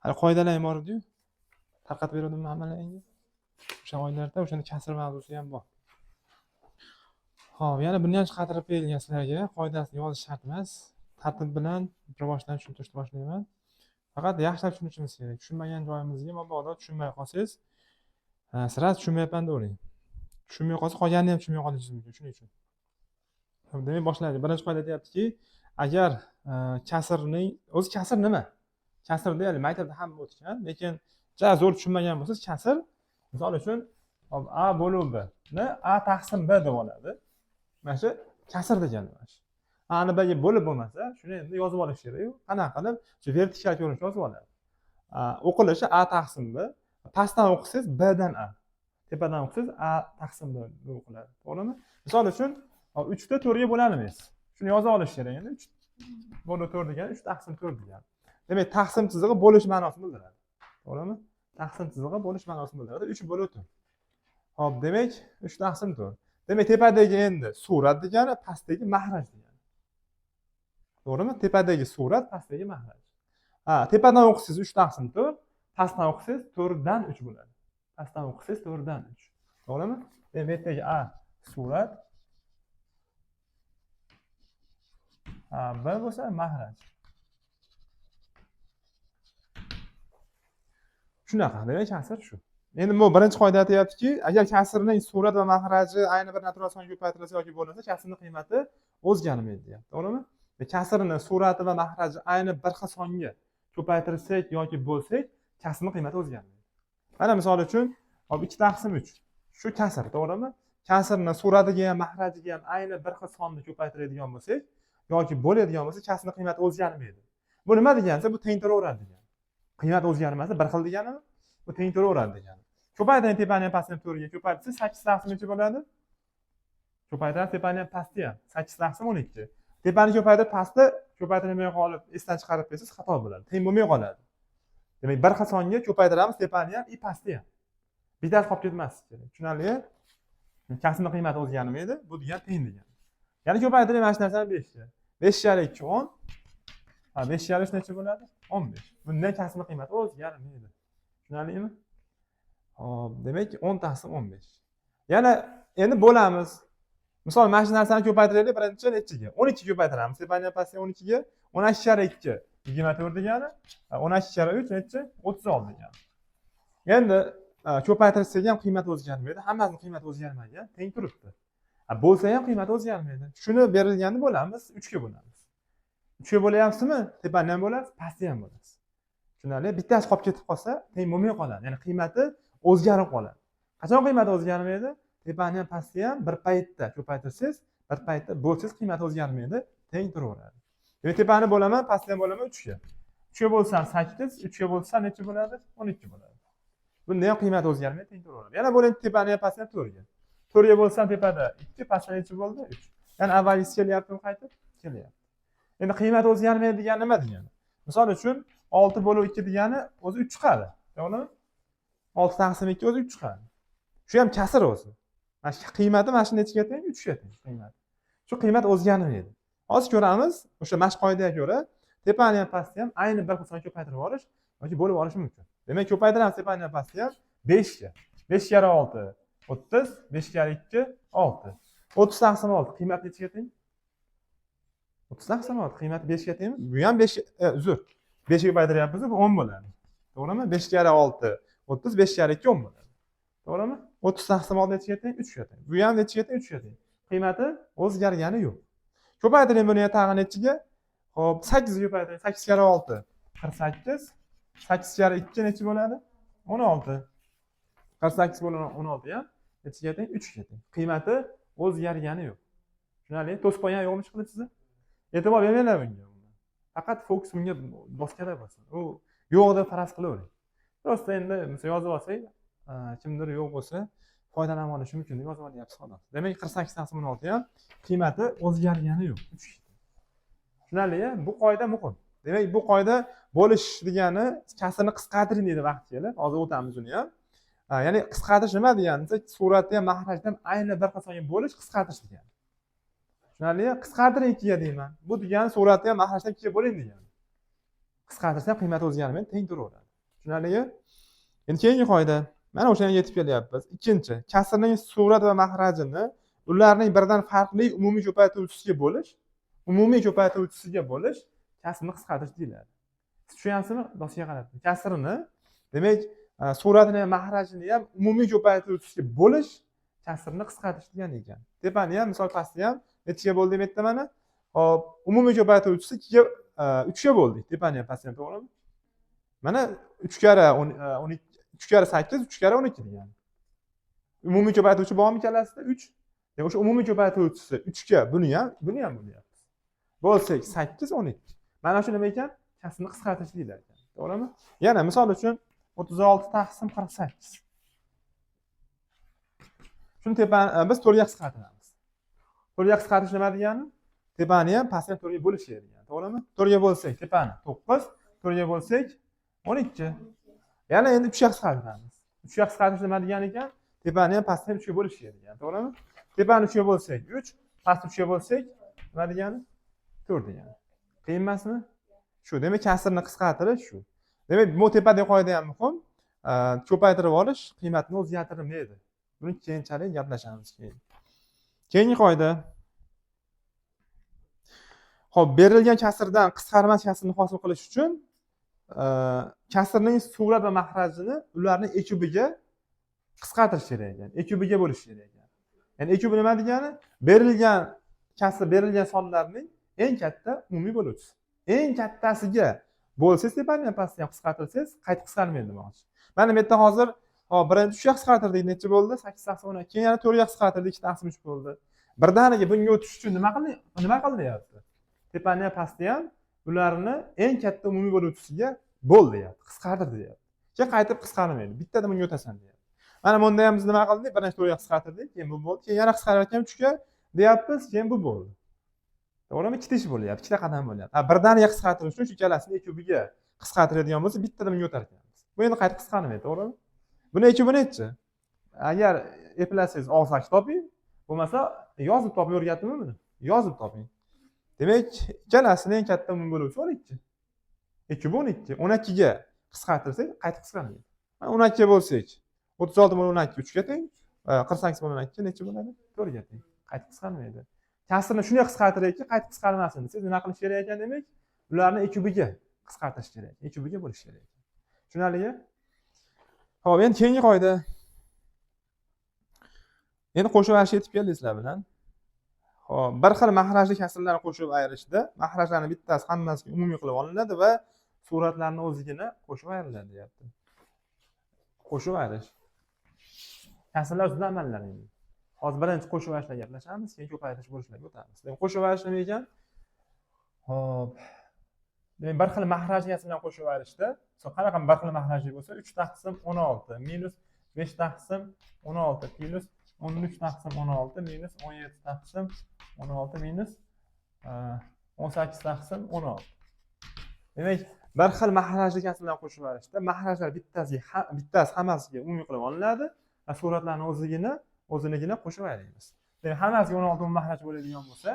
Hali qoidalar ham bor edi-yu. Tarqatib berdim hammalarga. O'sha oylarda o'shani kasr mavzusi ham bor. Xo'p, yana buni ham chiqartirib berilgan sizlarga. Qoidasini yozish shart emas. Tartib bilan rivojdan tushuntirishni boshlayman. Faqat yaxshilab tushunishimiz kerak. Tushunmagan joyimizga mabodo tushunmay qolsangiz, sira tushunmayapman deb tushunmay qolsa qolganini ham tushunmay qolishingiz mumkin. Shuning uchun. Demak, boshlaylik. Birinchi qoida deyaptiki, agar kasrning o'zi kasr nima? Kasr deylik, maktabda hamma o'tgan, lekin juda zo'r tushunmagan bo'lsangiz, kasr misol uchun a bo'lib b-ni a taqsim b deb oladi. Mana shu kasr degani mana shu. Ani bga bo'lib bo'lmasa, shuni endi yozib olish kerak-ku. Qanaqa qilib shu vertikal ko'rinishda yozib oladi. O'qilishi a taqsim b. Pastdan o'qisangiz b dan a. Tepadan o'qisangiz a taqsim b deb o'qiladi. To'g'rimi? Misol uchun 3 ta 4 ga bo'lanamiz. Shuni yozib olish kerak endi. 3 bo'lib 4 degani 3 taqsim 4 degani. Demak, taqsim chizig'i bo'lish ma'nosini bildiradi. To'g'rimi? Taqsim chizig'i bo'lish ma'nosini bildiradi. 3 bo'lib 4. Xo'p, demak, 3 taqsim 4. Demak, tepadagi endi surat degani, pastdagi mahraj degani. To'g'rimi? Tepadagi surat, pastdagi mahraj. Tepadan o'qisangiz 3 taqsim 4, pastdan o'qisangiz 4 dan 3 bo'ladi. Pastdan o'qisangiz 4 dan 3. To'g'rimi? Demak, bu yerdagi a surat, b bo'lsa mahraj. Shunaqa, demak, kasr shu. Endi bu birinchi qoida aytayaptiki, agar kasrning surat va mahraji ayni bir natural songa ko'paytirilsa yoki bo'lmasa, kasrning qiymati o'zgarmaydi deyapti. To'g'rimi? Kasrning surati va mahraji ayni bir xil songa ko'paytirsak yoki bo'lsak, kasrning qiymati o'zgarmaydi. Mana misol uchun, 2 taqsim 3. Shu kasr, to'g'rimi? Kasrning suratiga ham, mahrajiga ham ayni bir xil sonni ko'paytiradigan bo'lsak yoki bo'ladigan bo'lsa, kasrning qiymati o'zgarmaydi. Bu nima degani? Bu tengtiraveradi degani. Qiymat o'zgarmasa, bir xil deganimi? Bu tengtiraveradi degani. Ko'paytiring tepani ham pastini 4 ga ko'paytirsa 8 taqsim necha bo'ladi? Ko'paytirib tepani ham pastni ham 8 taqsim 12. Tepani ko'paytirib pastni ko'paytirmay qolib, esdan chiqarib bersangiz xato bo'ladi. Teng bo'lmay qoladi. Demak, bir xil songa ko'paytiramiz tepani ham, pastni ham. Bittasi qolib ketmaslik kerak. Tushunarlimi? Kasrning qiymati o'zgarmaydi, bu degan teng degani. Yana ko'paytiring mana shu narsani 5 ga. 5 * 2 10. 5 * 3 necha bo'ladi? 15. Bundan kasrning qiymati o'zgarmaydi. Tushunarlimi? Xo'p, demak 10 taqsim 15. Yana endi bo'lamiz. Misol, mana shu narsani ko'paytiraylik, birinchi nechiga? 12 ga ko'paytiramiz. Tepani pastga 12 ga 12 * 2 24 degani, 12 * 3 necha? 36 degani. Endi ko'paytirsak ham qiymat o'zgarmaydi. Hammasining qiymati o'zgarmagan, teng turibdi. Bo'lsa ham qiymat o'zgarmaydi. Shuni berilganini bo'lamiz, 3 ga bo'lamiz. 3 ga bo'layapsizmi? Tepani ham bo'lasiz, pastni ham bo'lasiz. Tushunarli? Bittasi qolib ketib qolsa, teng bo'lmay qoladi. Ya'ni qiymati o'zgarib qoladi. Qachon qiymati o'zgarmaydi? Tepani ham pastni ham bir paytda ko'paytirsangiz, bir paytda bo'lsangiz qiymat o'zgarmaydi, teng turaveradi. Demak, tepani bo'laman, pastni ham bo'laman 3 ga. 3 ga bo'lsam 8, 3 ga bo'lsa necha bo'ladi? 12 bo'ladi. Bunda ham qiymat o'zgarmaydi, teng turaveradi. Yana bo'ling tepani ham pastni ham 4 ga. 4 ga bo'lsam tepada 2, pastda necha bo'ldi? 3. Ya'ni avvalgisi kelyaptimi qaytib? Kelyapti. Endi qiymat o'zgarmaydi degani nima degani? Misol uchun 6 bo'lib 2 degani o'zi 3 chiqadi. To'g'rimi? 6 taqsim 2 o'zi 3 chiqadi. Shu ham kasr o'zi. Mana shu qiymati mana shu nechaga teng? 3 ga teng qiymat. Shu qiymat o'zgarmaydi. Hozir ko'ramiz, o'sha mashq qoidaga ko'ra tepani ham pastni ham ayni bir xil ko'paytirib yuborish yoki bo'lib olish mumkin. Demak, ko'paytiramiz tepani ham pastni ham 5 ga. 5 * 6 30, 5 * 2 6. 30 taqsim 6 qiymat nechaga teng? 30 taqsim 6 qiymati 5 ga tengmi? Bu ham 5 uzr. 5 ga ko'paytiryapmiz, bu 10 bo'ladi. To'g'rimi? 5 * 6 30, 5 * 2 10 bo'ladi. To'g'rimi? 30 taqsim 6 nechaga teng? 3 ga teng. Bu ham nechaga teng? 3 ga teng. Qiymati o'zgargani yo'q. Ko'paytiring buni tag'in nechiga? Xo'p, 8 ga ko'paytiring. 8 * 6 48. 8 * 2 necha bo'ladi? 16. 48 bo'lgan 16 ham nechaga teng? 3 ga teng. Qiymati o'zgargani yo'q. Tushunarli? To'sib qo'ygan yo'qmi chiqdi sizni? E'tibor bermanglar bunga. Faqat fokus bunga boskada bo'lsin. U yo'q deb faraz qilavering. Prosta endi yozib olsak, kimdir yo'q bo'lsa foydalanib olishi mumkin deb yozib olyapsiz xolos. Demak, 48 taqsim 16 ham qiymati o'zgargani yo'q. 3 ga. Tushunarli-ya? Bu qoida muhim. Demak, bu qoida bo'lish degani kasrni qisqartiring deydi vaqt kelib. Hozir o'tamiz uni ham. Ya'ni qisqartirish nima degani? Suratda ham, mahrajda ham ayni bir xil songa bo'lish qisqartirish degani. Tushunarli-ya? Qisqartiring 2 ga deyman. Bu degani suratda ham, mahrajda ham 2 ga bo'ling degani. Qisqartirsa qiymati o'zgarmaydi, teng turaveradi. Tushunarlimi? Endi keyingi qoida. Mana o'shanga yetib kelyapmiz. Ikkinchi, kasrning surat va mahrajini ularning birdan farqli umumiy ko'paytiruvchisiga bo'lish, kasrni qisqartirish deyiladi. Siz tushunyapsizmi? Dosiga qarab. Kasrni, demak, suratini ham mahrajini ham umumiy ko'paytiruvchisiga bo'lish kasrni qisqartirish degan ekan. Tepani ham, misol pastni ham nechiga bo'ldik bu yerda mana? Hop, umumiy ko'paytiruvchisi 2 ga 3 ga bo'ldik. Tepani ham pastni ham, to'g'rimi? Mana 3 karra 12 3 karra 8 3 karra 12 degani. Umumiy ko'paytiruvchi bormi kallasida? 3. Demak, o'sha umumiy ko'paytiruvchisi 3 ga buni ham bo'lyapmiz. Bo'lsak 8 12. Mana shu nima ekan? Kasrni qisqartirish deyiladi. To'g'rimi? Yana misol uchun 36 taqsim 48. Shuni tepani biz 4 ga qisqartiramiz. 4 ga qisqartirish nima degani? Tepani ham pastni 4 ga bo'lish degani, to'g'rimi? 4 ga bo'lsak tepani 9, 4 ga bo'lsak 12. Yana endi 3 ga qisqartiramiz. 3 ga qisqartirish nima degani ekan? Tepani ham pastni 3 ga bo'lish degani, to'g'rimi? Tepani 3 ga bo'lsak 3, pastni 3 ga bo'lsak nima degani? 4 degani. Qiyin emasmi? Shu, demak kasrni qisqartirish shu. Demak, bu tepadagi qoida ham muhim. Ko'paytirib olish qiymatini o'zgartirmaydi. Buni keyinchalik gaplashamiz keyin. Keyingi qoida. Xo'p, berilgan kasrdan qisqarmas kasrni hosil qilish uchun kasrning surat va mahrajini ularning ekubiga qisqartirish kerak ekan. Ekubiga bo'lish kerak ekan. Ya'ni ekubi nima degani? Berilgan kasr, berilgan sonlarning eng katta umumiy bo'luvchisi. Eng kattasiga bo'lsangiz, tepani ham pastni ham qisqartirsangiz, qayta qisqarmaydi demoqchi. Mana bu yerda hozir birinchi 3 ga qisqartirdik, necha bo'ldi? 8 taqsim 10. Keyin yana 4 ga qisqartirdik, 2 taqsim 3 bo'ldi. Birdaniga bunga o'tish uchun nima qilyapti? Tepani ham pastni ham ularni eng katta umumiy bo'luvchisiga bo'l deyapti, qisqartir deyapti. Keyin qaytib qisqarmaydi. Bittada bunga o'tasan deyapti. Mana bunda ham biz nima qildik? Birinchi 4 ga qisqartirdik, keyin bu bo'ldi. Keyin yana qisqarayotgan 3 ga deyapmiz, keyin bu bo'ldi. To'g'rimi? Ikkita ish bo'lyapti, ikkita qadam bo'lyapti. Birdaniga qisqartirish uchun shu ikkalasini ekubiga qisqartiradigan bo'lsa, bittada bunga o'tar ekanmiz. Bu endi qayta qisqarmaydi, to'g'rimi? Buni ekubi nechi? Agar eplasangiz og'zaki toping, bo'lmasa yozib topib o'rgatdimmi buni? Yozib toping. Demak, ikkalasining eng katta umumiy bo'luvchi 12. Ekubi 12. 12 ga qisqartirsak, qayta qisqarmaydi. Mana 12 ga bo'lsak, 36 - 12 3 ga teng, 48 - 12 necha bo'ladi? 4 ga teng. Qayta qisqarmaydi. Kasrni shunday qisqartirayki, qayta qisqarmasin desa, nima qilish kerak ekan demak? Ularni ekubiga qisqartirish kerak. Ekubiga bo'lish kerak. Tushunarlimi? Xo'p, endi keyingi qoida. Endi qo'shib ayirish yetib keldi sizlar bilan. Xo'p, bir xil mahrajli kasrlarni qo'shib ayirishda mahrajlarning bittasi hammasiga umumiy qilib olinadi va suratlarning o'zigina qo'shib ayriladi, deyapti. Qo'shib ayirish. Kasrlar ustida amallar endi. Hozir birinchi qo'shib ayirishlarga gaplashamiz, keyin ko'paytirish bo'lishlarga o'tamiz. Demak, qo'shib ayirish nima ekan? Xo'p. Demak, bir xil mahrajli kasrlarni qo'shib ayirishda, qanaqa bir xil mahrajli bo'lsa, 3 taqsim 16 minus 5 taqsim 16 plus 13 taqsim 16 minus 17 taqsim 16 minus 18 taqsim 16. Demak, bir xil mahrajli kasrlarni qo'shib ayirishda mahrajlar bittasi hammasiga umumiy qilib olinadi va suratlarning o'zinigina qo'shib ayiramiz. Demak, hammasiga 16 mahraj bo'ladigan bo'lsa,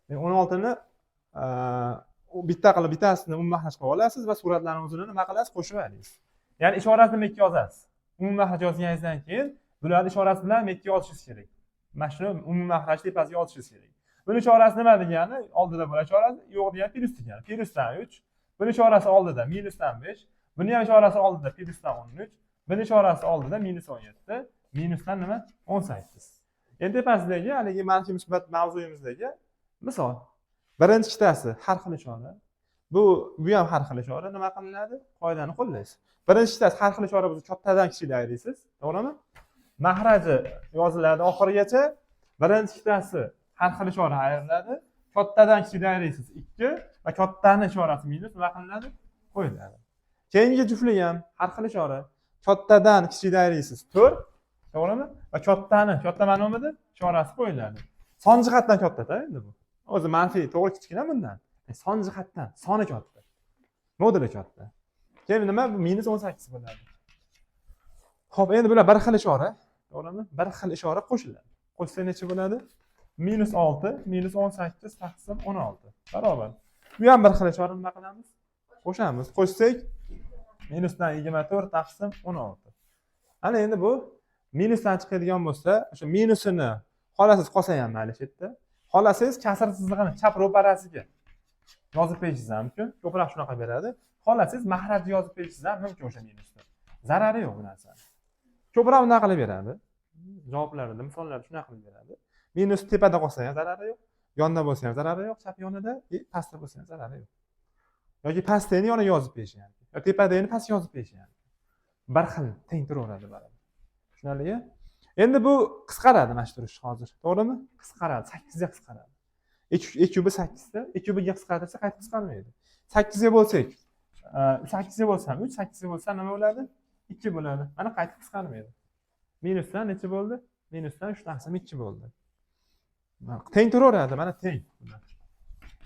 16 ni bittasini umumiy mahraj qilib olasiz va suratlarning o'zini nima qilasiz? Qo'shib ayirasiz. Ya'ni ishorasini nima ikki yozasiz. Umumiy mahraj yozganingizdan keyin bularni ishorasi bilan nima ikki yozishingiz kerak. Mana shuni umumiy mahraj tepasiga yozishingiz kerak. Buni ishorasi nima degani? Oldida bo'lar ishorasi, yo'q degani plus degani. Plusdan 3. Buni ishorasi oldida minusdan 5. Buni ham ishorasi oldida plusdan 13. Buni ishorasi oldida minus 17. Minusdan nima? 18. Endi tepasidagi haligi manfiy musbat mavzuyimizdagi misol. Birinchi ikkitasi har xil ishora. Bu ham har xil ishora. Nima qilinadi? Qoidani qo'llaysiz. Birinchi ikkitasi har xil ishora bo'lsa, kattadan kichikka ayirasiz, to'g'rimi? Mahraji yoziladi oxirigacha. Birinchi ikkitasi har xil ishora ayriladi. Kattadan kichikka ayirasiz 2 va kattaning ishorasi minus nima qilinadi? Qo'yiladi. Keyingi juftlik ham har xil ishora. Kattadan kichikka ayirasiz 4, to'g'rimi? Va katta ma'nomida ishorasi qo'yiladi. Son jihatdan katta-da endi bu. O'zi manfiy, to'g'ri kichkina bundan. Son jihatdan, soni katta. Moduli katta. Keyin nima? Bu minus 18 bo'ladi. Xo'p, endi bular bir xil ishora, to'g'rimi? Bir xil ishora qo'shiladi. Qo'shsa necha bo'ladi? Minus 6, minus 18 taqsim 16 barobar. Bu ham bir xil ishora nima qilamiz? Qo'shamiz. Qo'shsak minusdan 24 taqsim 16. Ana endi bu minusdan chiqadigan bo'lsa, o'sha minusini xolasiz qolsa ham mayli shu yerda. Xolasangiz kasr chizig'ini chap ro'parasiga yozib qo'yishingiz ham mumkin. Ko'proq shunaqa beradi. Xolasangiz mahrajni yozib qo'yishingiz ham mumkin o'sha minusni. Zarari yo'q bu narsani. Ko'proq bunaqa qilib beradi. Javoblarda, misollarda shunaqa qilib beradi. Minus tepada qolsa ham zarari yo'q. Yonda bo'lsa ham zarari yo'q, chap yonida, pastda bo'lsa ham zarari yo'q. Yoki pastdagini yoniga yozib qo'yish ham. Yoki tepadagini pastga yozib qo'yish ham. Bir xil teng turaveradi baribir. Tushunarlimi? Endi bu qisqaradi mana shu turish hozir. To'g'rimi? Qisqaradi, 8 ga qisqaradi. 2 kubi 8 da, 2 kubiga qisqartirsa qayta qisqarmaydi. 8 ga bo'lsak, 8 ga bo'lsa 3, 8 ga bo'lsa nima bo'ladi? 2 bo'ladi. Mana qayta qisqarmaydi. Minusdan necha bo'ldi? Minusdan 3 taqsim 2 bo'ldi. Teng turaveradi, mana teng.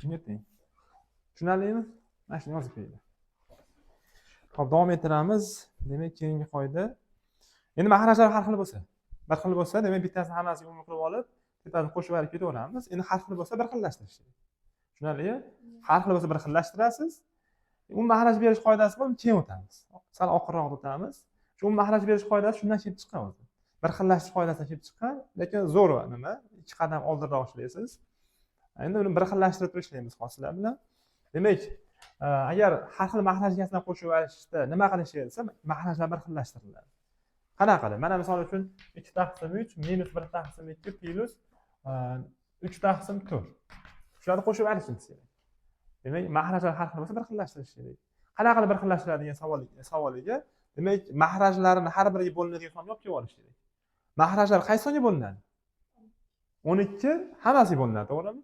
Shunga teng. Tushunarlimi? Mana shuni yozib qo'ydi. Xo'p, davom ettiramiz. Demak, keyingi qoida. Endi mahrajlar har xil bo'lsa, bir xil bo'lsa, demak bittasini hammasiga umum qilib olib, bittasini qo'shib olib ketaveramiz. Endi har xil bo'lsa bir xillashtirish kerak. Tushunarlimi? Har xil bo'lsa bir xillashtirasiz. Mahraj berish qoidasi bilan keyin o'tamiz. Sal oxirroq o'tamiz. Shu mahraj berish qoidasi shundan kelib chiqadi. Bir xillashtirish qoidasidan kelib chiqqan, lekin zo'r nima? 2 qadam oldinroq ishlaysiz. Endi uni bir xillashtirib ishlaymiz hozirlar bilan. Demak, agar har xil mahrajgasini qo'shib olishda nima qilish desa, mahrajlar bir xillashtiriladi. Qanaqa qilib? Mana misol uchun 2 taqsim 3 minus 1 taqsim 2 plus 3 taqsim 4. Shularni qo'shib olishimiz kerak. Demak, mahrajlar har xil bo'lsa bir xillashtirish kerak. Qanaqa qilib bir xillashtiradi degan savoliga, demak, mahrajlarni har biriga bo'linadigan songa olib kelib olish kerak. Mahrajlar qaysi songa bo'linadi? 12 hammasiga bo'linadi, to'g'rimi?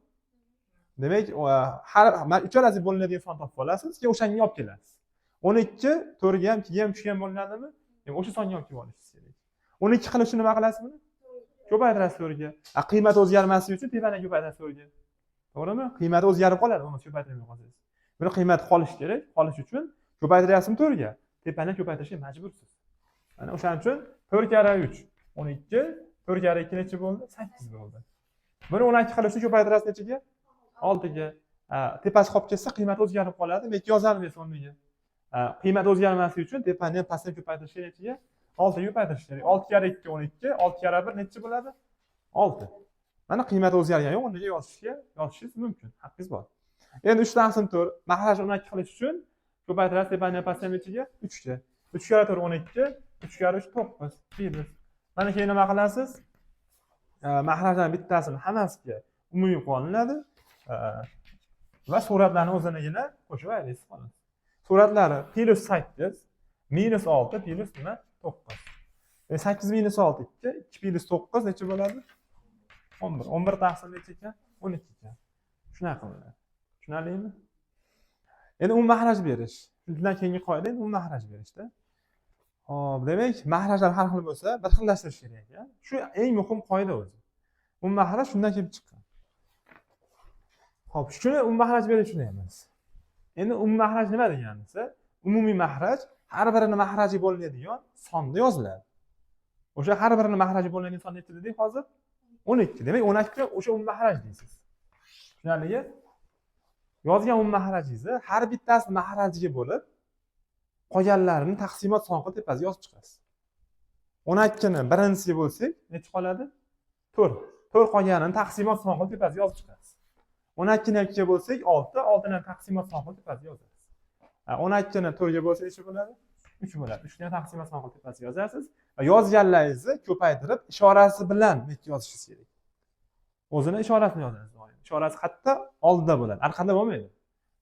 Demak, har uchalasiga bo'linadigan son topib olasiz, keyin o'shanga olib kelasiz. 12 4 ga ham 2 ga ham 3 ga ham bo'linadimi? O'sha songa olib kelib olishingiz kerak. 12 qilish uchun nima qilasiz buni? Ko'paytirasiz 4 ga. Qiymat o'zgarmasligi uchun tepani ko'paytirasiz 4 ga. To'g'rimi? Qiymati o'zgarib qoladi, uni ko'paytirmay qolsangiz. Buni qiymati qolish kerak. Qolish uchun ko'paytiryapsizmi 4 ga? Tepani ko'paytirishga majbursiz. Mana o'shaning uchun 4 karra 3 12, 4 karra 2 necha bo'ldi? 8 bo'ldi. Buni 12 qilish uchun ko'paytirasiz nechaga? 6 ga. Tepasi qolib ketsa qiymati o'zgarib qoladi. Men yozamiz o'rniga. Qiymat o'zgarmasligi uchun tepani ham pastga ko'paytirish kerak. 6 ga ko'paytirish kerak. 6 karra 2 12, 6 karra 1 necha bo'ladi? 6. Mana qiymati o'zgargan yo'q, o'rniga yozishingiz mumkin. Haqqingiz bor. Endi 3 taqsim 4 mahrajni 12 qilish uchun ko'paytirasiz tepani ham pastga nechaga? 3 ga. 3 karra 4 12, 3 karra 3 9. Deymiz. Mana keyin nima qilasiz? Mahrajlarning bittasini hammasiga umumiy qo'llaniladi va suratlarni o'zinigina qo'shib olasiz. Suratlari plus 8, minus 6, plus nima? 9. 8 minus 6 2, 2 plus 9 necha bo'ladi? 11. 11 taqsim necha ekan? 12 ekan. Shunaqa bo'ladi. Tushunarlimi? Endi u mahraj berish. Shundan keyingi qoida endi u mahraj berishda. Xo'p, demak, mahrajlar har xil bo'lsa, bir xillashtirish kerak ekan. Shu eng muhim qoida o'zi. U mahraj shundan kelib chiqqan. Xo'p, shuni u mahraj berish shunday emas. Endi umumiy mahraj nima deganimiz? Umumiy mahraj har birini mahraji bo'linadigan sonda yoziladi. O'sha har birini mahraji bo'linadigan son necha dedik hozir? 12. Demak, 12 o'sha umumiy mahraj deysiz. Tushunarlimi? Yozgan umumiy mahrajingizni har bittasi mahrajiga bo'lib, qolganlarini taqsimot son qilib tepasiga yozib chiqasiz. 12 ni birinchisiga bo'lsak, necha qoladi? 4. 4 qolganini taqsimot son qilib tepasiga yozib chiqasiz. 12 ni 2 ga bo'lsak 6, 6 ni taqsimot son qilib tepasiga yozasiz. 12 ni 4 ga bo'lsa necha bo'ladi? 3 bo'ladi. 3 ni taqsimot son qilib tepasiga yozasiz va yozganlaringizni ko'paytirib ishorasi bilan yozishingiz kerak. O'zini ishorasini yozasiz doim. Ishorasi qayerda? Oldida bo'ladi. Orqada bo'lmaydi.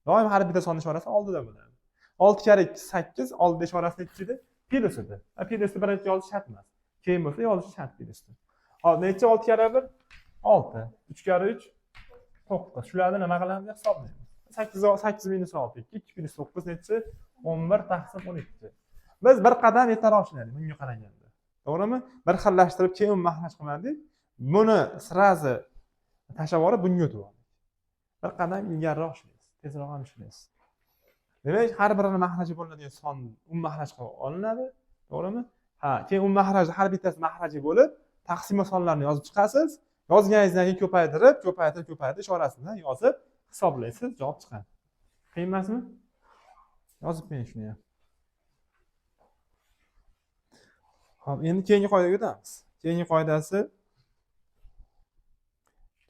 Doim har bitta son ishorasi oldida bo'ladi. 6 karra 2 8, oldida ishorasi necha edi? Plus edi. Plusni birinchi yozish shart emas. Keyin bo'lsa yozish shart plusni. Hop, necha 6 karra 1? 6. 3 karra 3 9. Shularni nima qilamiz? Hisoblaymiz. 8 minus 6 2, 2 plus 9 necha? 11 taqsim 12. Biz bir qadam ertaroq ishladik bunga qaraganda. To'g'rimi? Bir xillashtirib keyin mahraj qilmadik. Buni sirazi tashlab olib bunga o'tib oldik. Bir qadam ilgariroq ishlaysiz, tezroq ham ishlaysiz. Demak, har birini mahraji bo'linadigan son mahraj qilib olinadi, to'g'rimi? Keyin mahrajni har bittasi mahraji bo'lib, taqsimot sonlarini yozib chiqasiz. Yozganingizdan keyin ko'paytirib ishorasi bilan yozib hisoblaysiz, javob chiqadi. Qiyin emasmi? Yozib qo'ying shuni ham. Hop, endi keyingi qoidaga o'tamiz. Keyingi qoidasi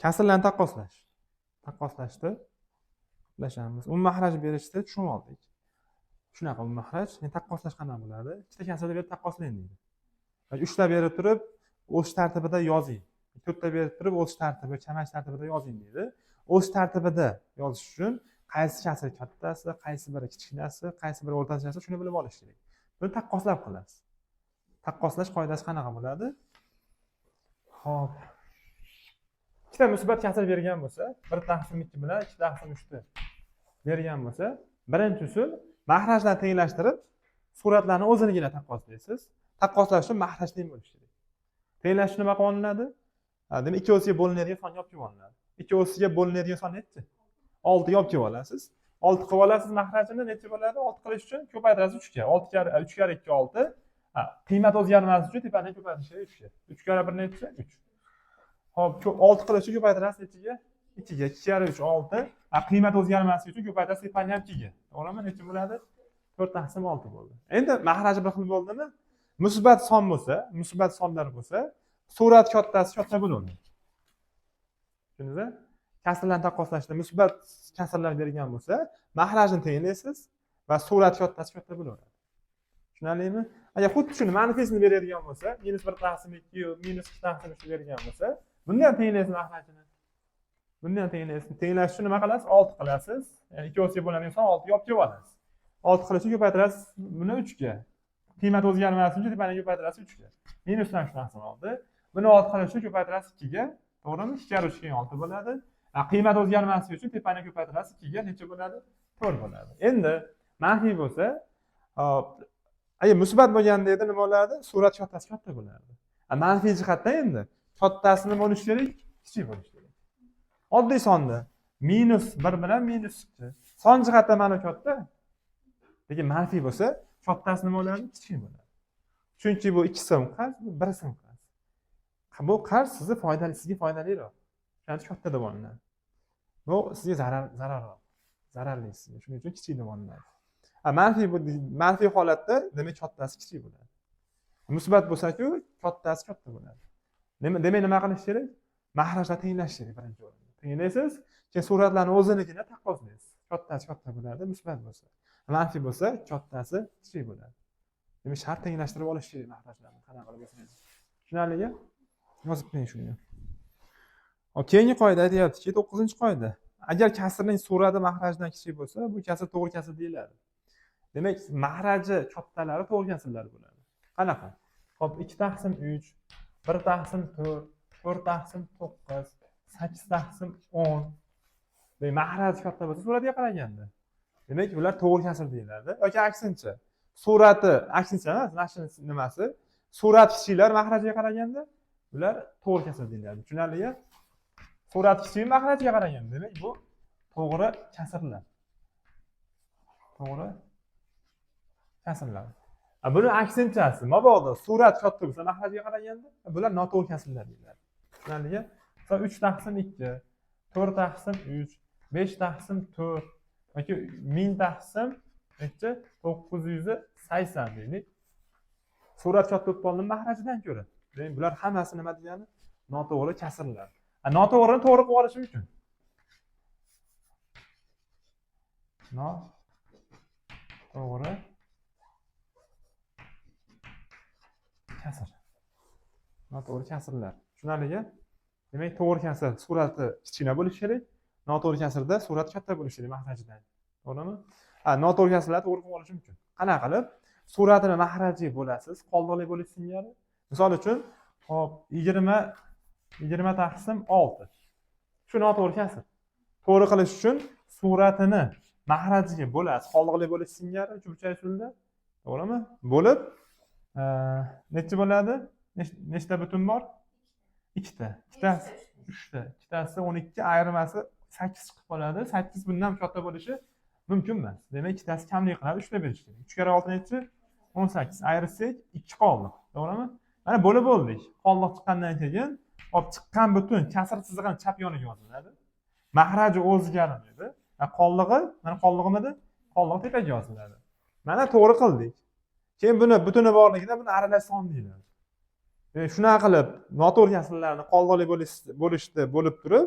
kasrlarni taqqoslash. Taqqoslashda gaplashamiz. Mahraj berishda tushunib oldik. Shunaqa mahraj. Endi taqqoslash qanday bo'ladi? Ikkita kasrni berib taqqoslang deydi. 3 ta berib turib, o'sish tartibida yozing. 4 ta berib turib, o'sish tartibi, chamash tartibida yozing deydi. O'sish tartibida yozish uchun qaysi kasr kattasi, qaysi biri kichkinasi, qaysi biri o'rtachasi shuni bilib olish kerak. Buni taqqoslab qilasiz. Taqqoslash qoidasi qanaqa bo'ladi? Xo'p. Ikkita musbat kasr bergan bo'lsa, 1/2 bilan 2/3 bergan bo'lsa, birinchi usul mahrajlarni tenglashtirib, suratlarni o'zinigina taqqoslaysiz. Taqqoslash uchun mahraj teng bo'lishi kerak. Tenglash nima qilinadi? Demak, 2 o'siga bo'linadigan son yopib olinadi. 2 o'siga bo'linadigan son nechi? 6 yopib olasiz. 6 qilib olasiz mahrajini necha bo'ladi? 6 qilish uchun ko'paytirasiz 3 ga. 6 ga 3 ga 2 6. Qiymat o'zgarmasi uchun tepadan ko'paytirish kerak 3 ga. 3 ga 1 necha? 3. Hop, 6 qilish uchun ko'paytirasiz nechaga? 2 ga. 2 ga 3 6. Qiymat o'zgarmasi uchun ko'paytirasiz tepani ham 2 ga. To'g'rimi? Necha bo'ladi? 4/6 bo'ldi. Endi mahraji bir xil bo'ldimi? Musbat son bo'lsa, musbat sonlar bo'lsa, surat kattasi katta bo'ladi. Tushundingizmi? Kasrlarni taqqoslashda musbat kasrlar bergan bo'lsa, mahrajni tenglaysiz va surat kattasi katta bo'ladi. Tushunarlimi? Agar xuddi shuni manfiysini beradigan bo'lsa, -1/2 yo -2/3 bergan bo'lsa, buni ham tenglaysiz mahrajini. Buni ham tenglaysiz. Tenglash uchun nima qilasiz? 6 qilasiz. Ya'ni 2 o'siga bo'ladigan son 6 yopib olasiz. 6 qilishni ko'paytirasiz buni 3 ga. Qiymat o'zgarmasi uchun tepani ko'paytirasiz 3 ga. Minusdan shu narsani oldi. Buni 6 qilish uchun ko'paytirasiz 2 ga. To'g'rimi? 2 ga 3 ga 6 bo'ladi. Qiymat o'zgarmasi uchun tepani ko'paytirasiz 2 ga necha bo'ladi? 4 bo'ladi. Endi manfiy bo'lsa, agar musbat bo'lganda edi nima bo'lardi? Surat kattasi katta bo'lardi. Manfiy jihatdan endi kattasi nima bo'lishi kerak? Kichik bo'lishi kerak. Oddiy sonda -1 bilan -2. Son jihatdan mana katta. Lekin manfiy bo'lsa, kattasi nima bo'ladi? Kichik bo'ladi. Chunki bu 2 so'm qarz, bu 1 so'm qarz. Bu qarz sizga foydaliroq. Shuning uchun katta deb olinadi. Bu sizga zararroq. Zararli sizga. Shuning uchun kichik deb olinadi. Manfiy holatda demak kattasi kichik bo'ladi. Musbat bo'lsa-ku, kattasi katta bo'ladi. Demak nima qilish kerak? Mahrajlarni tenglash kerak birinchi o'rinda. Tenglaysiz, keyin suratlarni o'zinigina taqqoslaysiz. Kattasi katta bo'ladi, musbat bo'lsa. Manfiy bo'lsa, kattasi kichik bo'ladi. Demak, shart tenglashtirib olish kerak mahrajlarni. Qanaqa qilib bo'lsa. Tushunarlimi? Yozib qo'ying shuni. Keyingi qoida aytayaptiki, 9-qoida. Agar kasrning surati mahrajdan kichik bo'lsa, bu kasr to'g'ri kasr deyiladi. Demak, mahraji kattalari to'g'ri kasrlar bo'ladi. Qanaqa? Xo'p, 2/3, 1/4, 4/9, 8/10. Demak, mahraji katta bo'lsa, suratiga qaraganda. Demak, ular to'g'ri kasr deyiladi. Yoki aksincha. Surati aksincha emas, mana shu nimasi? Surat kichiklar mahrajiga qaraganda, ular to'g'ri kasr deyiladi. Tushunarlimi? Surat kichik mahrajiga qaraganda, demak, bu to'g'ri kasrlar. To'g'ri kasrlar. Buni aksinchasi, mabodo surat katta bo'lsa mahrajiga qaraganda, bular noto'g'ri kasrlar deyiladi. Tushunarlimi? Masalan, 3/2, 4/3, 5/4 yoki 1000/980 deylik. Surat katta bo'lib qoldi mahrajidan ko'ra. Demak, bular hammasi nima degani? Noto'g'ri kasrlar. Noto'g'rini to'g'ri qilib olish mumkin. To'g'ri kasr. Noto'g'ri kasrlar. Tushunarlimi? Demak, to'g'ri kasr surati kichkina bo'lishi kerak. Noto'g'ri kasrda surat katta bo'lishi kerak mahrajidan. To'g'rimi? Noto'g'ri kasrlarni to'g'ri qilib olish mumkin. Qanaqa qilib? Suratini mahraji bo'lasiz, qoldiqli bo'lish singari. Misol uchun, hop 20/6. Shu noto'g'ri kasr. To'g'ri qilish uchun suratini mahrajiga bo'lasiz, qoldiqli bo'lish singari uchburchak usulda. To'g'rimi? Bo'lib necha bo'ladi? Nechta butun bor? 2 ta. 2 tasi 3 ta. 2 tasi 12, ayrimasi 8 chiqib qoladi. 8 bundan katta bo'lishi mumkin emas. Demak, 2 tasi kamlik qiladi, 3 ta berish kerak. 3 kira 6 necha? 18. Ayirsak 2 qoldi. To'g'rimi? Mana bo'lib bo'ldik. Qoldiq chiqqandan keyin olib chiqqan butun kasr chizig'ini chap yoniga yoziladi. Mahraji o'zgarmaydi. Qoldig'i, mana qoldig'imida, qoldiq tepaga yoziladi. Mana to'g'ri qildik. Keyin buni butuni borligida buni aralash son deyiladi. Shunaqa qilib noto'g'ri kasrlarni qoldiqli bo'lib turib,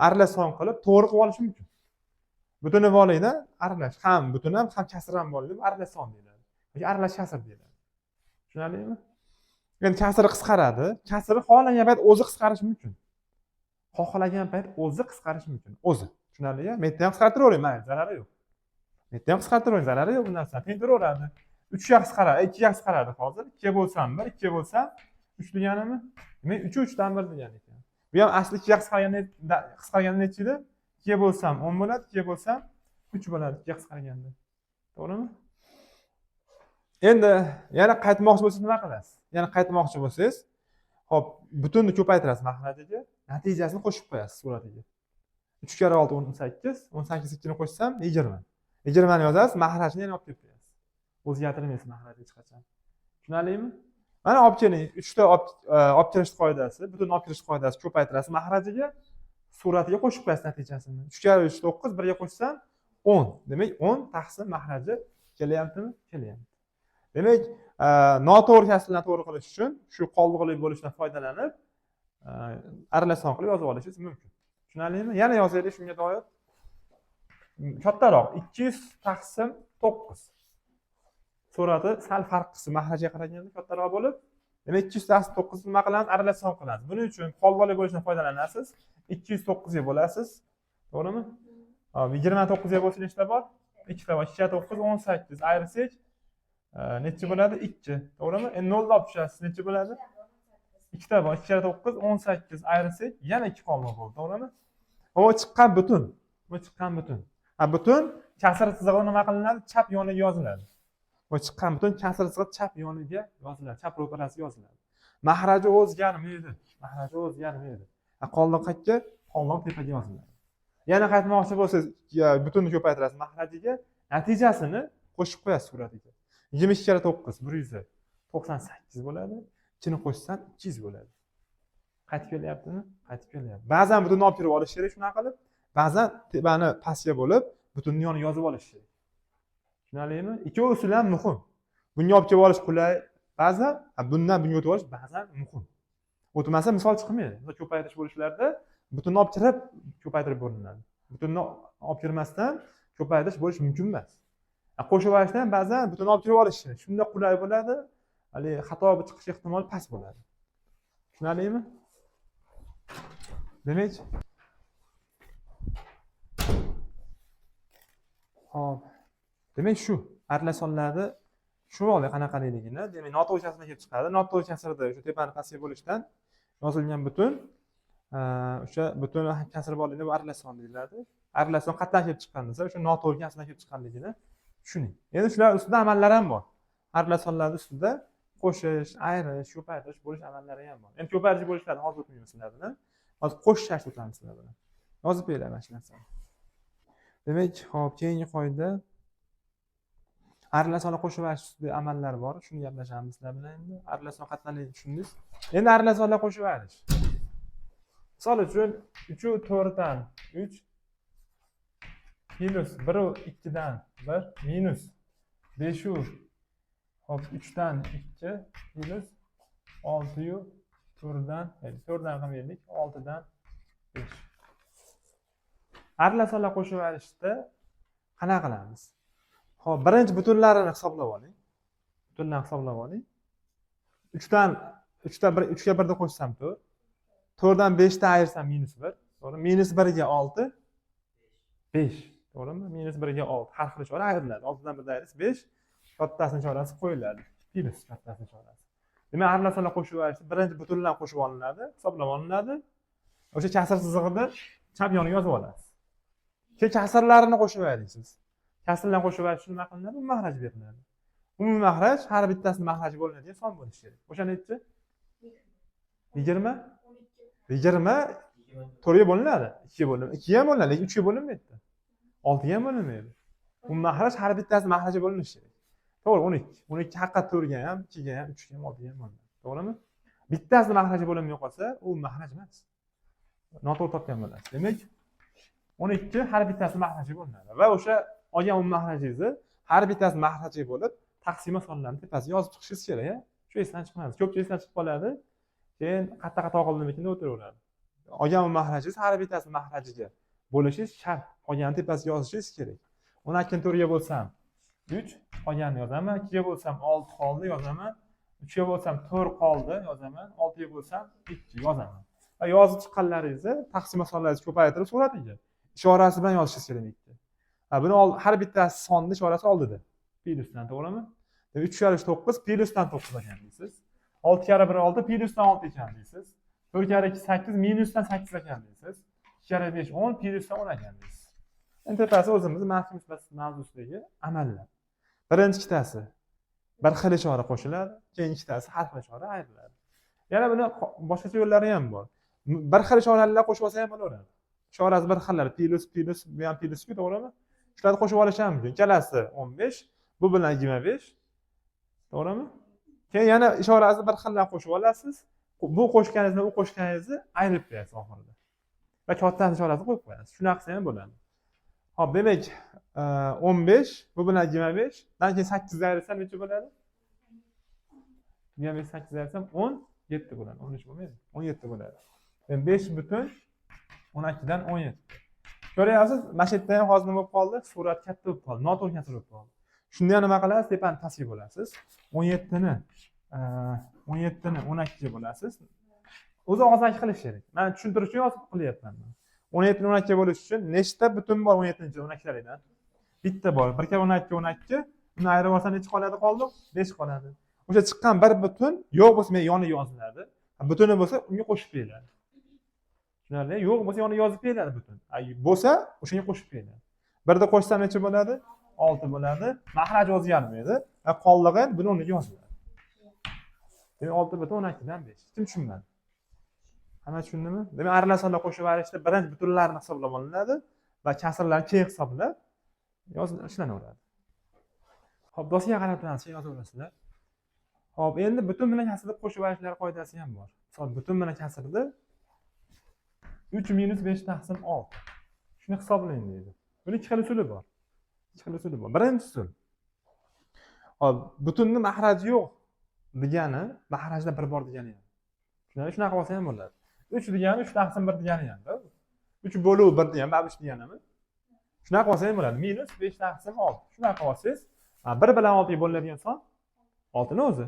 aralash son qilib to'g'ri qilib olish mumkin. Butuni bo'lingda aralash, ham butun ham kasr ham bo'lib aralash son deyiladi. Yoki aralash kasr deyiladi. Tushunarlimi? Endi kasri qisqaradi. Kasri xohlagan payt o'zi qisqarishi mumkin. Xohlagan payt o'zi qisqarishi mumkin. O'zi. Tushunarlimi? Men ham qisqartiravering, mayli, zarari yo'q. Men ham qisqartiravering, zarari yo'q bu narsani. Tengtiraveradi. 3 ga qisqaradi, 2 ga qisqaradi hozir. 2 ga bo'lsam 1, 2 ga bo'lsam 3 deganimi? Demak 3 dan 1 degan ekan. Bu ham asli 2 ga qisqarganda necha edi? 2 ga bo'lsam 10 bo'ladi, 2 ga bo'lsam 3 bo'ladi, 2 ga qisqarganda. To'g'rimi? Endi yana qaytmoqchi bo'lsangiz nima qilasiz? Yana qaytmoqchi bo'lsangiz, hop, butunni ko'paytirasiz mahrajiga, natijasini qo'shib qo'yasiz suratiga. 3 kare 6 18, 18 2 ni qo'shsam 20. 20 ni yozasiz, mahrajni yana olib kelib qo'yasiz. O'zgartirmaysiz mahrajni hech qachon. Tushunarlimi? Mana olib keling, 3 ta olib kirish qoidasi, butun olib kirish qoidasi ko'paytirasiz mahrajiga, suratiga qo'shib qo'yasiz natijasini. 3 kare 3 9, 1 ga qo'shsam 10. Demak 10 taqsim mahraji kelyaptimi? Kelyapti. Demak, noto'g'ri kasrlarni to'g'ri qilish uchun shu qoldiqli bo'lishdan foydalanib, aralash son qilib yozib olishingiz mumkin. Tushunarlimi? Yana yozaylik shunga doir. Kattaroq 200 taqsim 9. Surati sal farq qilsa mahrajiga qaraganda kattaroq bo'lib, demak 200 taqsim 9 nima qilamiz? Aralash son qilamiz. Buning uchun qoldiqli bo'lishdan foydalanasiz. 209 ga bo'lasiz. To'g'rimi? 29 ga bo'lsa nechta bor? 2 ta bor. 2 ga 9 18 ayirsak necha bo'ladi? 2. To'g'rimi? Endi 0 olib tushasiz. Necha bo'ladi? 2 ta bor. 2 ga 9 18 ayirsak yana 2 qolmoq bo'ldi. To'g'rimi? O chiqqan butun. Bu chiqqan butun. Butun kasr chizig'i nima qilinadi? Chap yoniga yoziladi. Bu chiqqan butun kasr chizig'i chap yoniga yoziladi. Chap ro'parasiga yoziladi. Mahraji o'zgarmaydi. Mahraji o'zgarmaydi. Qoldiq qayerga? Qoldiq tepaga yoziladi. Yana qaytmoqchi bo'lsangiz, butunni ko'paytirasiz mahrajiga, natijasini qo'shib qo'yasiz suratiga. 22 kare 9 198 bo'ladi. 2 ni qo'shsam 200 bo'ladi. Qaytib kelyaptimi? Qaytib kelyapti. Ba'zan butunni olib kirib olish kerak shunaqa qilib, ba'zan tepani pastga bo'lib, butunni yoniga yozib olish kerak. Tushunarlimi? Ikkovi usul ham muhim. Bunga olib kelib olish qulay, ba'zan bundan bunga o'tib olish ba'zan muhim. O'tmasa misol chiqmaydi. Ko'paytirish bo'lishlarda butunni olib kirib ko'paytirib bo'linadi. Butunni olib kirmasdan ko'paytirish bo'lish mumkin emas. Qo'shib olishdan ba'zan butunni olib kirib olish kerak. Shunda qulay bo'ladi. Hali xato chiqish ehtimoli past bo'ladi. Tushunarlimi? Demak, hop. Demak shu aralash sonlarni shu bo'ldi qanaqaligini, demak noto'g'ri kasrdan kelib chiqadi. Noto'g'ri kasrda o'sha tepani pastga bo'lishdan yozilgan butun o'sha butun kasr borligini bu aralash son deyiladi. Aralash son qayerdan kelib chiqqan desa, o'sha noto'g'ri kasrdan kelib chiqqanligini tushuning. Endi shular ustida amallar ham bor. Aralash sonlar ustida qo'shish, ayirish, ko'paytirish bo'lish amallari ham bor. Endi ko'paytirish bo'lishlarni hozir o'tmaymiz sizlar bilan. Hozir qo'shishni o'tamiz sizlar bilan. Yozib qo'yinglar mana shu narsani. Demak, hop, keyingi qoida aralash sonlar qo'shib olish ustida amallar bor. Shuni gaplashamiz sizlar bilan endi. Aralash son qatnashni tushundingiz. Endi aralash sonlar qo'shib olish. Misol uchun 3 u 4 dan 3 minus 1 u 2 dan 1 minus 5 u hop 3 dan 2 minus 6 u 4 dan qilmaylik, 6 dan 5. Aralash sonlar qo'shib olishda qanaqa qilamiz? Hop, birinchi butunlarini hisoblab oling. Butunlarni hisoblab oling. 3 ga 1 da qo'shsam 4. 4 dan 5 ta ayirsam minus 1. To'g'ri? Minus 1 ga 6 5. To'g'rimi? Minus 1 ga 6 har xil chora ayriladi. 6 dan 1 da ayirish 5. Kattasini chorasi qo'yiladi. Plus kattasini chorasi. Demak, aralash sonlar qo'shib olishda birinchi butunlar qo'shib olinadi, hisoblab olinadi. O'sha kasr chizig'ini chap yoniga yozib olasiz. Keyin kasrlarini qo'shib olasiz. Kasrlarni qo'shib olish nima qilinadi? Umumiy mahraj beriladi. Umumiy mahraj har bittasini mahraji bo'linadigan son bo'lishi kerak. O'sha nechi? 20? 20 4 ga bo'linadi. 2 ga bo'linadi. 2 ga ham bo'linadi, lekin 3 ga bo'linmaydi. 6 ga ham bo'linmaydi. Umumiy mahraj har bittasi mahraji bo'linishi kerak. To'g'ri, 12. 12 haqiqat 4 ga ham, 2 ga ham, 3 ga ham, 6 ga ham bo'linadi. To'g'rimi? Bittasi mahraji bo'linmay qolsa, u mahraj emas. Noto'g'ri topgan bo'lasiz. Demak, 12 har bittasi mahraji bo'linadi va o'sha olgan umumiy mahrajingizni har bittasi mahraji bo'lib, taqsimot sonlarini tepasiga yozib chiqishingiz kerak. Shu esdan chiqmas. Ko'pchilik esdan chiqib qoladi. Keyin qatta qildim o'tiraveradi. Olgan mahrajiz har bittasi mahrajiga bo'lishingiz shart. Qolgan tepasiga yozishingiz kerak. 12 to'rtga bo'lsam 3, qolganini yozaman. 2 ga bo'lsam 6 qoldi, yozaman. 3 ga bo'lsam 4 qoldi, yozaman. 6 ga bo'lsam 2 yozaman. Va yozib chiqqanlaringizni taqsim sonlaringizni ko'paytirib suratiga ishorasi bilan yozishingiz kerak. Buni har bittasi sonni ishorasi oldida. Plyusdan, to'g'rimi? 3 kare 9 plyusdan 9 ekan deysiz. 6 kare 1 6 plyusdan 6 ekan deysiz. 4 kare 2 8 minusdan 8 ekan deysiz. 2 kare 5 10 plyusdan 10 ekan deysiz. Endi tepasi o'zimiz manfiy musbat mavzusidagi amallar. Birinchi ikkitasi bir xil ishora qo'shiladi, keyin ikkitasi har xil ishora ayriladi. Yana buni boshqacha yo'llari ham bor. Bir xil ishoralar qo'shib olsa ham bo'laveradi. Ishorasi bir xillar, plus, bu ham plus-ku, to'g'rimi? Shularni qo'shib olish ham mumkin. Ikkalasi 15, bu bilan 25. To'g'rimi? Keyin yana ishorasi bir xillar qo'shib olasiz. Bu qo'shganingizni, u qo'shganingizni ayirib qo'yasiz oxirida. Va kattasi ishorasini qo'yib qo'yasiz. Shuni qilsa ham bo'ladi. Xo'p, demak, 15 bu bilan 25, dan keyin 8 ayirsa necha bo'ladi? 25 8 ayirsam 17 bo'ladi. 13 bo'lmaydi. 17 bo'ladi. 5 butun 12 dan 17. Ko'ryapsiz, mana shu yerda ham hozir nima bo'lib qoldi? Surat katta bo'lib qoldi, noto'g'ri kasr bo'lib qoldi. Shunda nima qilasiz? Tepani pastga bo'lasiz. 17ni 12 ga bo'lasiz. O'zi og'zaki qilish kerak. Men tushuntirish uchun yozib qilyapman. 17 ni 12 ga bo'lish uchun nechta butun bor 17-12lardan? Bitta bor. 1 ga 12 12. Uni ayirib olsa necha qoladi? Qoldi? 5 qoladi. O'sha chiqqan bir butun yo'q bo'lsa yoniga yoziladi. Butuni bo'lsa unga qo'shib qo'yiladi. Tushunarli? Yo'q bo'lsa yoniga yozib qo'yiladi butun. Bo'lsa o'shanga qo'shib qo'yiladi. Birda qo'shsam necha bo'ladi? 6 bo'ladi. Mahraj o'zgarmaydi. Qoldig'i buni o'rniga yoziladi. Demak 6 butun 12 dan 5. Kim tushunmadi? Hamma tushundimi? Demak aralashmalar qo'shib olishda birinchi butunlarni hisoblab olinadi va kasrlarni keyin hisoblab ishlanaveradi. Xo'p, dosiga qarab turasiz, yozaverasizlar. Xo'p, endi butun bilan kasrni qo'shib olishlar qoidasi ham bor. Misol butun bilan kasrni 3 minus 5 taqsim 6. Shuni hisoblang deydi. Buni ikki xil usuli bor. Birinchi usul. Xo'p, butunni mahraji yo'q degani, mahrajda bir bor degani ham. Shunaqa qilsa ham bo'ladi. 3 degani 3 taqsim 1 degani ham, to'g'ri? 3 bo'lib 1 degani, mana bu deganimi? Shunaqa qilsa ham bo'ladi. Minus 5 taqsim 6. Shunaqa qilsangiz, 1 bilan 6 ga bo'linadigan son 6 ni o'zi.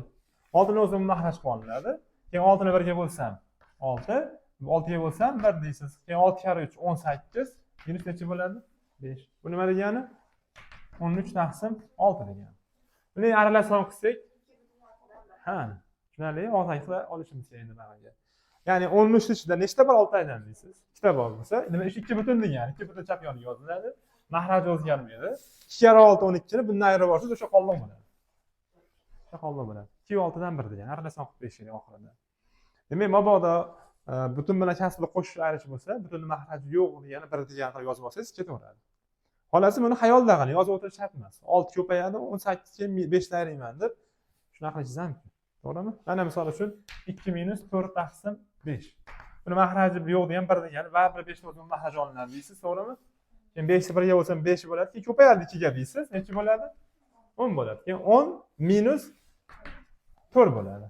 6 ni o'zi mahraj qilib olinadi. Keyin 6 ni 1 ga bo'lsam 6, 6 ga bo'lsam 1 deysiz. Keyin 6 kare 3 18, minus necha bo'ladi? 5. Bu nima degani? 13 taqsim 6 degani. Buni aralashtirib qilsak, ha, tushunarli, og'zaki olishimiz kerak endi managa. Ya'ni 13 ichida nechta bor 6 aylan deysiz? 2 ta bor bo'lsa, nima 2 butun degani, 2 butun chap yoniga yoziladi. Mahraj o'zgarmaydi. 2 kare 6 12 ni bundan ayirib olsangiz o'sha qoldiq bo'ladi. Qoldiq bo'ladi. 2 6 dan 1 degani aralashtirib qilib berish kerak oxirida. Demak, mabodo butun bilan kasrni qo'shib ayirish bo'lsa, butunning mahraji yo'q degani 1 degani qilib yozib olsangiz ketaveradi. Xolasi buni xayolda qiling, yozib o'tirish shart emas. 6 ko'payadi, 18 ga 5 dan ayirayman deb shunaqa qilishingiz mumkin. To'g'rimi? Mana misol uchun 2 minus 4 taqsim 5. Buni mahraji yo'q degan 1 degani va 1 5 o'zini mahraji olinadi deysiz, to'g'rimi? Keyin 5 ni 1 ga bo'lsam 5 bo'ladi, keyin ko'payadi 2 ga deysiz, necha bo'ladi? 10 bo'ladi. Keyin 10 minus 4 bo'ladi.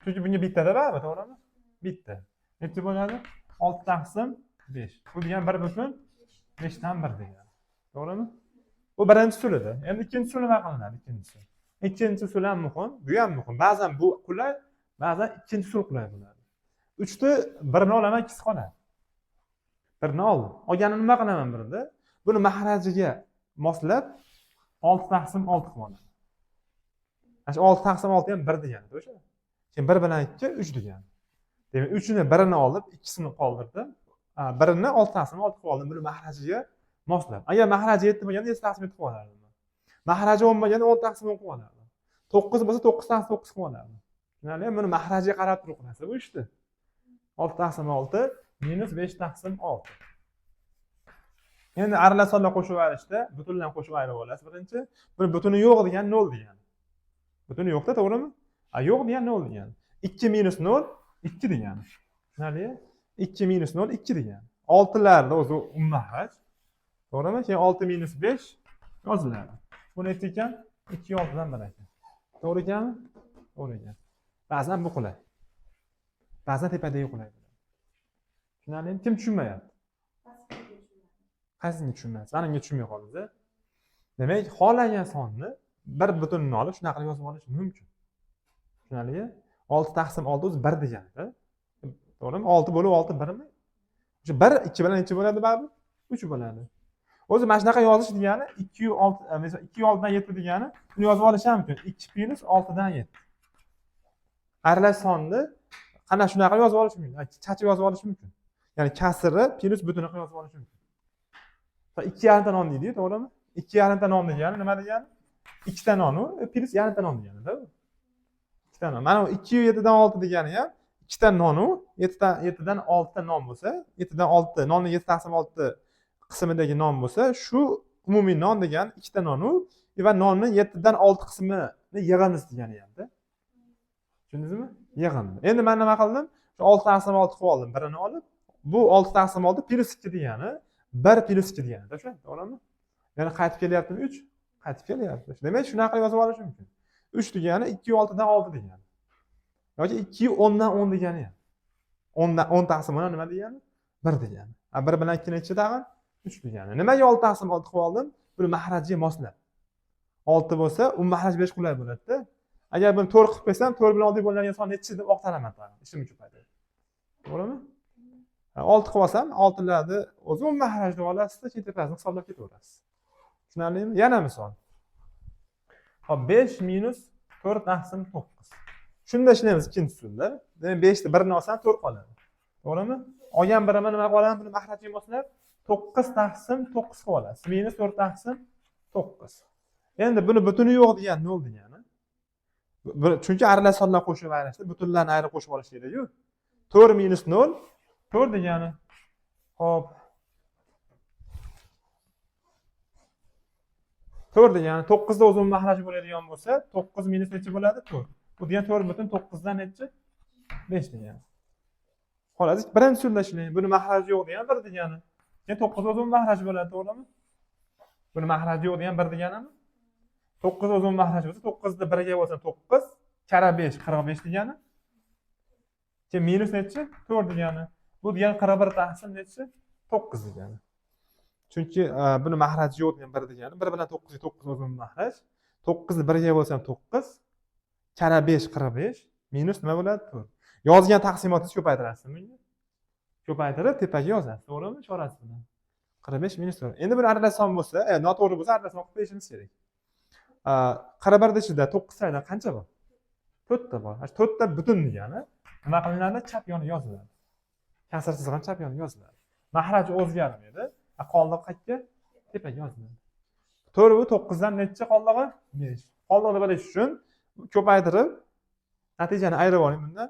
Chunki bunga bittada barmi, to'g'rimi? Bitta. Necha bo'ladi? 6 taqsim 5. Bu degan 1 butun 5 dan 1 degani. To'g'rimi? Bu birinchi usulida. Endi ikkinchi usul nima qilinadi? Ikkinchi usul ham muhim, bu ham muhim. Ba'zan bu qulay, ba'zan ikkinchi usul qulay bo'ladi. 3 ta birini olaman, ikkisi qoladi. Birini oldim. Olganini nima qilaman birida? Buni mahrajiga moslab 6 taqsim 6 qilib olaman. Mana 6 taqsim 6 ham 1 degani, o'sha. Keyin 1 bilan 2 3 degani. Demak, 3 ni birini olib, ikkisini qoldirdim. Birini 6 taqsim 6 qilib oldim. Buni mahrajiga moslab. Agar mahraji 7 bo'lganda 7 taqsim 7 qilib olardim. Mahraji 10 bo'lganda 10 taqsim 10 qilib olardim. 9 bo'lsa 9 taqsim 9 qilib olardim. Tushunarli? Buni mahrajiga qarab turib qilasiz bu ishni. 6 taqsim 6 minus 5 taqsim 6. Endi aralashmalar qo'shib olishda butunlarni qo'shib ayirib olasiz birinchi. Buni butuni yo'q degan 0 degani. Butuni yo'qda, to'g'rimi? Yo'q degan 0 degani. 2 minus 0 2 degani. Tushunarli? 2 minus 0 2 degani. 6larni o'zi mahraj. To'g'rimi? Keyin 6 minus 5 yoziladi. Bu necha ekan? 2 6 dan 1 ekan. To'g'ri ekanmi? To'g'ri ekan. Ba'zan bu qulay. Ba'zan tepadagi qulay. Tushunarlimi? Kim tushunmayapti? Qaysiga tushunmayapsiz? Menga tushunmay qoldingiz. Demak, xohlagan sonni bir butunini olib shunaqa qilib yozib olish mumkin. Tushunarlimi? 6 taqsim 6 o'zi 1 degani-da. To'g'rimi? 6 bo'lib 6 1mi? O'sha 1 2 bilan necha bo'ladi baribir? 3 bo'ladi. O'zi mana shunaqa yozish degani 2 6 masalan 2 6 dan 7 degani buni yozib olish ham mumkin. 2 plus 6 dan 7. Aralash sonni qana shunaqa yozib olish mumkin. Chachib yozib olish mumkin. Ya'ni kasri plus butuni qilib yozib olish mumkin. 2,5 ta non deydi, to'g'rimi? 2,5 ta non degani nima degani? 2 ta non plus yarim ta non degani-da. 2 ta non. Mana 2 7 dan 6 degani ham 2 ta non 7 dan 6 ta non bo'lsa, 7 dan 6 nonni 7 taqsim 6 qismidagi non bo'lsa, shu umumiy non degani 2 ta non va nonni 7 dan 6 qismini yig'amiz degani ham-da. Tushundingizmi? Yig'in. Endi men nima qildim? Shu 6 taqsim 6 qilib oldim, birini olib. Bu 6 taqsim 6 plus 2 degani 1 plus 2 degani, tushundingizmi? To'g'rimi? Ya'ni qaytib kelyaptimi 3? Qaytib kelyapti. Demak, shunaqa qilib yozib olish mumkin. 3 degani 2 6 dan 6 degani. Yoki 2 10 dan 10 degani ham. 10 dan 10 taqsim 10 nima degani? 1 degani. 1 bilan 2 necha tag'in? 3 degani. Nimaga 6 taqsim 6 qilib oldim? Buni mahrajiga moslab. 6 bo'lsa, u mahraj 5 qulay bo'ladi-da. Agar buni 4 qilib qo'ysam, 4 bilan 6 bo'lgan son necha deb oqtaraman tag'in. Ishim uchun payda. To'g'rimi? 6 qilib olsam, 6 larni o'zi mahraj deb olasiz, keyin tepasini hisoblab ketaverasiz. Tushunarlimi? Yana misol. Hop 5 minus 4 taqsim 9. Shunda ishlaymiz ikkinchi usulda. Demak 5 ni 1 ni olsam 4 qoladi. To'g'rimi? Olgan birimni nima qilib olaman? Buni mahrajiga moslab 9 taqsim 9 qilib olasiz. Minus 4 taqsim 9. Endi buni butuni yo'q degan nol degani. Chunki aralash sonlar qo'shib ayrashda butunlarni ayrib qo'shib olish kerak-ku. 4 minus 0 4 degani. Hop. 4 degani 9 da o'zim mahraj bo'ladigan bo'lsa, 9 minus necha bo'ladi? 4. Bu degani 4 butun 9 dan necha? 5 degani. Xolos, birinchi usulda ishlaymiz. Buni mahraji yo'q degani 1 degani. Keyin 9 o'zim mahraj bo'ladi, to'g'rimi? Buni mahraji yo'q degani 1 deganimi? 9 o'zim mahraj bo'lsa, 9 da 1 ga bo'lsa 9 kara 5 45 degani. Keyin minus necha? 4 degani. Bu degani 41 taqsim necha? 9 degani. Chunki buni mahraji yo'q degan 1 degani. 1 bilan 9 ga 9 o'zim mahraj. 9 ni 1 ga bo'lsam 9 kara 5 45 minus nima bo'ladi? 4. Yozgan taqsimotingizni ko'paytirasiz bunga. Ko'paytirib tepaga yozasiz, to'g'rimi? Chorasi bilan. 45 minus 4. Endi buni aralash son bo'lsa, noto'g'ri bo'lsa aralash son qilib qo'yishimiz kerak. 41 ichida 9 saydan qancha bor? 4 ta bor. 4 ta butun degani nima qilinadi? Chap yoni yoziladi. Kasrsiz ham chap yoni yoziladi. Mahraj o'zgarmaydi. Qoldiq qayerga? Tepaga yoziladi. 4 bu 9 dan necha qoldig'i? 5. Qoldig'ini bilish uchun ko'paytirib natijani ayirib oling bundan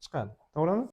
chiqadi. To'g'rimi?